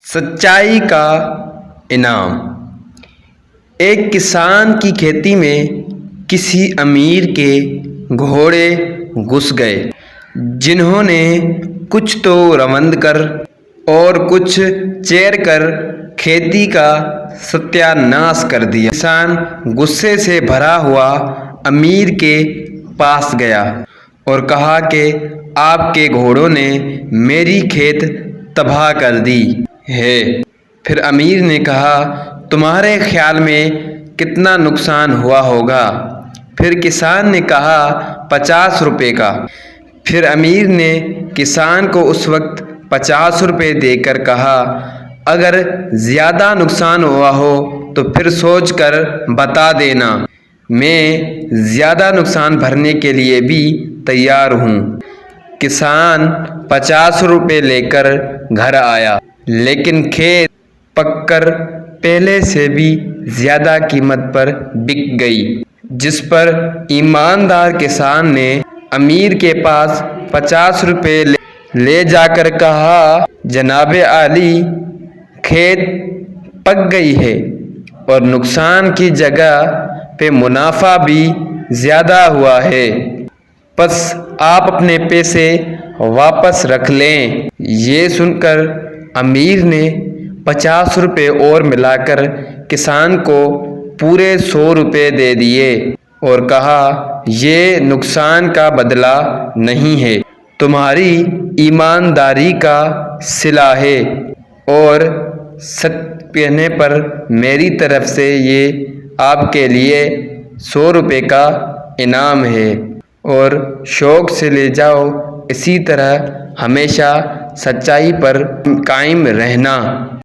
سچائی کا انعام۔ ایک کسان کی کھیتی میں کسی امیر کے گھوڑے گھس گئے، جنہوں نے کچھ تو روندا کر اور کچھ چیر کر کھیتی کا ستیہ ناش کر دیا۔ کسان غصے سے بھرا ہوا امیر کے پاس گیا اور کہا کہ آپ کے گھوڑوں نے میری کھیت تباہ کر دی ہے۔ پھر امیر نے کہا، تمہارے خیال میں کتنا نقصان ہوا ہوگا؟ پھر کسان نے کہا، 50 روپے کا۔ پھر امیر نے کسان کو اس وقت 50 روپے دے کر کہا، اگر زیادہ نقصان ہوا ہو تو پھر سوچ کر بتا دینا، میں زیادہ نقصان بھرنے کے لیے بھی تیار ہوں۔ کسان 50 روپے لے کر گھر آیا، لیکن کھیت پک کر پہلے سے بھی زیادہ قیمت پر بک گئی، جس پر ایماندار کسان نے امیر کے پاس 50 روپے لے جا کر کہا، جناب عالی، کھیت پک گئی ہے اور نقصان کی جگہ پہ منافع بھی زیادہ ہوا ہے، پس آپ اپنے پیسے واپس رکھ لیں۔ یہ سن کر امیر نے 50 روپے اور ملا کر کسان کو پورے 100 روپے دے دیے اور کہا، یہ نقصان کا بدلہ نہیں ہے، تمہاری ایمانداری کا صلہ ہے، اور سچ کہنے پر میری طرف سے یہ آپ کے لیے 100 روپے کا انعام ہے، اور شوق سے لے جاؤ۔ اسی طرح ہمیشہ سچائی پر قائم رہنا۔